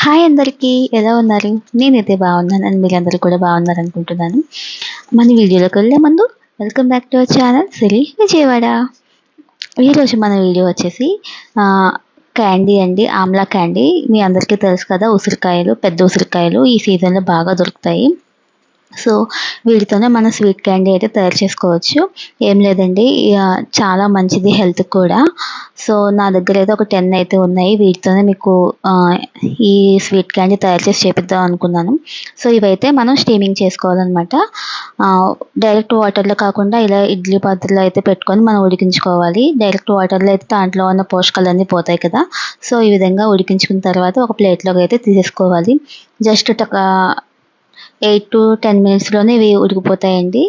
Hi అందరికీ, ఎలా ఉన్నారు? నేనైతే బాగున్నాను అండ్ మీరందరూ కూడా బాగున్నారనుకుంటున్నాను. మన వీడియోలోకి వెళ్ళే ముందు welcome back to our channel Siri Vijayawada. ఈరోజు మన వీడియో వచ్చేసి క్యాండీ అండి, ఆమ్లా క్యాండీ. మీ అందరికీ తెలుసు కదా, ఉసిరికాయలు, పెద్ద ఉసిరికాయలు ఈ సీజన్లో బాగా దొరుకుతాయి. సో వీటితోనే మనం స్వీట్ క్యాండీ అయితే తయారు చేసుకోవచ్చు. ఏం లేదండి, చాలా మంచిది హెల్త్కి కూడా. సో నా దగ్గర అయితే ఒక 10 అయితే ఉన్నాయి. వీటితోనే మీకు ఈ స్వీట్ క్యాండీ తయారు చేసి చేపిద్దాం అనుకున్నాను. సో ఇవైతే మనం స్టీమింగ్ చేసుకోవాలన్నమాట. డైరెక్ట్ వాటర్లో కాకుండా ఇలా ఇడ్లీ పాత్రలో అయితే పెట్టుకొని మనం ఉడికించుకోవాలి. డైరెక్ట్ వాటర్లో అయితే దాంట్లో ఉన్న పోషకాలన్నీ పోతాయి కదా. సో ఈ విధంగా ఉడికించుకున్న తర్వాత ఒక ప్లేట్లోకి అయితే తీసేసుకోవాలి. జస్ట్ 8 to 10 మినిట్స్లోనే ఇవి ఉడికిపోతాయండి.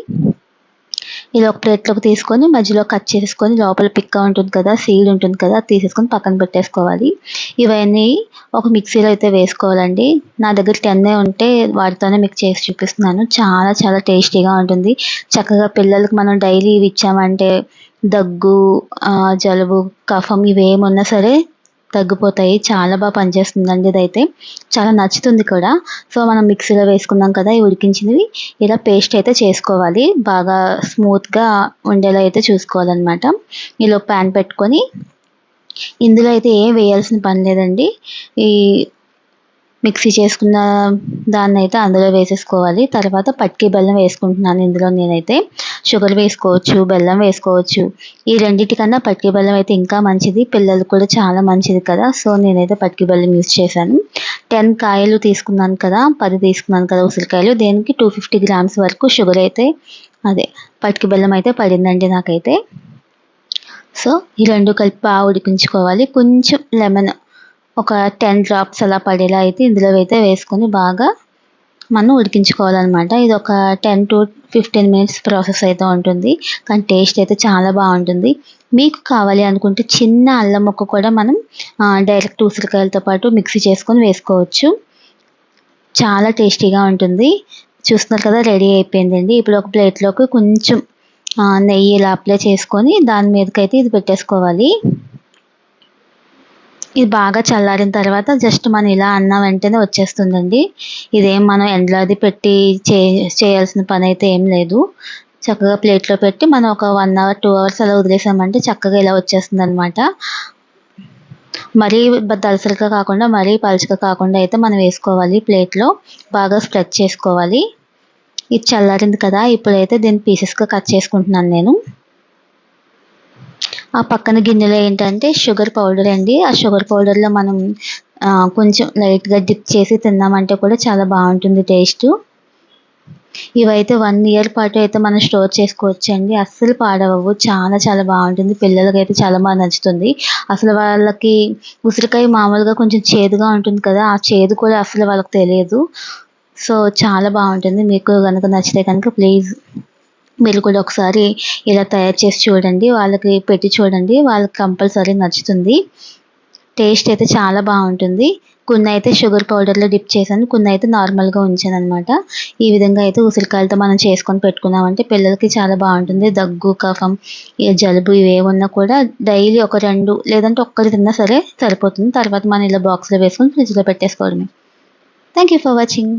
ఇలా ఒక ప్లేట్లోకి తీసుకొని మధ్యలో కట్ చేసుకొని లోపల పిక్క ఉంటుంది కదా, సీడ్ ఉంటుంది కదా, తీసేసుకొని పక్కన పెట్టేసుకోవాలి. ఇవన్నీ ఒక మిక్సీలో అయితే వేసుకోవాలండి. నా దగ్గర 10 ఉంటే వాటితోనే మీకు చేసి చూపిస్తున్నాను. చాలా చాలా టేస్టీగా ఉంటుంది. చక్కగా పిల్లలకి మనం డైలీ ఇవి ఇచ్చామంటే దగ్గు, జలుబు, కఫం ఇవేమున్నా సరే తగ్గిపోతాయి. చాలా బాగా పనిచేస్తుందండి. ఇదైతే చాలా నచ్చుతుంది కూడా. సో మనం మిక్సీలో వేసుకున్నాం కదా, ఇవి ఉడికించినవి ఇలా పేస్ట్ అయితే చేసుకోవాలి. బాగా స్మూత్గా ఉండేలా అయితే చూసుకోవాలన్నమాట. ఇలా ప్యాన్ పెట్టుకొని ఇందులో అయితే ఏం వేయాల్సిన పని లేదండి. ఈ మిక్సీ చేసుకున్న దాన్ని అయితే అందులో వేసేసుకోవాలి. తర్వాత పట్టీ బెల్లం వేసుకుంటున్నాను ఇందులో. నేనైతే షుగర్ వేసుకోవచ్చు, బెల్లం వేసుకోవచ్చు. ఈ రెండింటికన్నా పట్టీ బెల్లం అయితే ఇంకా మంచిది, పిల్లలకు కూడా చాలా మంచిది కదా. సో నేనైతే పట్టీ బెల్లం యూజ్ చేశాను. 10 కాయలు తీసుకున్నాను కదా, 10 తీసుకున్నాను కదా ఉసిరికాయలు. దేనికి 250 గ్రామ్స్ వరకు షుగర్ అయితే పట్టీ బెల్లం అయితే పడిందండి నాకైతే. సో ఈ రెండు కలిపి బాగా ఉడికించుకోవాలి. కొంచెం లెమన్ ఒక 10 డ్రాప్స్ అలా పడేలా అయితే ఇందులో అయితే వేసుకొని బాగా మనం ఉడికించుకోవాలన్నమాట. ఇది ఒక 10 to 15 మినిట్స్ ప్రాసెస్ అయితే ఉంటుంది. కానీ టేస్ట్ అయితే చాలా బాగుంటుంది. మీకు కావాలి అనుకుంటే చిన్న అల్లం ముక్క కూడా మనం డైరెక్ట్ ఉసిరికాయలతో పాటు మిక్సీ చేసుకొని వేసుకోవచ్చు. చాలా టేస్టీగా ఉంటుంది. చూస్తున్నారు కదా, రెడీ అయిపోయిందండి. ఇప్పుడు ఒక ప్లేట్లోకి కొంచెం నెయ్యి ఇలా అప్లై చేసుకొని దాని మీదకైతే ఇది పెట్టేసుకోవాలి. ఇది బాగా చల్లారిన తర్వాత జస్ట్ మనం ఇలా అన్న వెంటనే వచ్చేస్తుందండి. ఇదేం మనం ఎండలో అది పెట్టి చేయాల్సిన పని అయితే ఏం లేదు. చక్కగా ప్లేట్లో పెట్టి మనం ఒక 1 hour 2 hours అలా వదిలేసామంటే చక్కగా ఇలా వచ్చేస్తుంది అనమాట. మరీ దలసరిగా కాకుండా మరీ పలుచగా కాకుండా అయితే మనం వేసుకోవాలి. ప్లేట్లో బాగా స్ప్రెడ్ చేసుకోవాలి. ఇది చల్లారింది కదా, ఇప్పుడైతే దీన్ని పీసెస్గా కట్ చేసుకుంటున్నాను నేను. ఆ పక్కన గిన్నెలో ఏంటంటే షుగర్ పౌడర్ అండి. ఆ షుగర్ పౌడర్లో మనం కొంచెం లైట్గా డిప్ చేసి తిన్నామంటే కూడా చాలా బాగుంటుంది టేస్ట్. ఇవైతే 1 year పాటు అయితే మనం స్టోర్ చేసుకోవచ్చండి. అస్సలు పాడవవు. చాలా చాలా బాగుంటుంది. పిల్లలకైతే చాలా బాగా నచ్చుతుంది. అసలు వాళ్ళకి ఉసిరికాయ మామూలుగా కొంచెం చేదుగా ఉంటుంది కదా, ఆ చేదు కూడా అసలు వాళ్ళకి తెలియదు. సో చాలా బాగుంటుంది. మీకు కనుక నచ్చితే కనుక ప్లీజ్ మీరు కూడా ఒకసారి ఇలా తయారు చేసి చూడండి. వాళ్ళకి పెట్టి చూడండి, వాళ్ళకి కంపల్సరీ నచ్చుతుంది. టేస్ట్ అయితే చాలా బాగుంటుంది. కొన్ని అయితే షుగర్ పౌడర్లో డిప్ చేశాను, కొన్ని అయితే నార్మల్గా ఉంచాను అనమాట. ఈ విధంగా అయితే ఉసిరికాయలతో మనం చేసుకొని పెట్టుకున్నామంటే పిల్లలకి చాలా బాగుంటుంది. దగ్గు, కఫం, జలుబు ఇవేమన్నా కూడా డైలీ ఒక 2 లేదంటే ఒక్కటి తిన్నా సరే సరిపోతుంది. తర్వాత మనం ఇలా బాక్స్లో వేసుకొని ఫ్రిడ్జ్లో పెట్టేసుకోవడమే. Thank you for watching.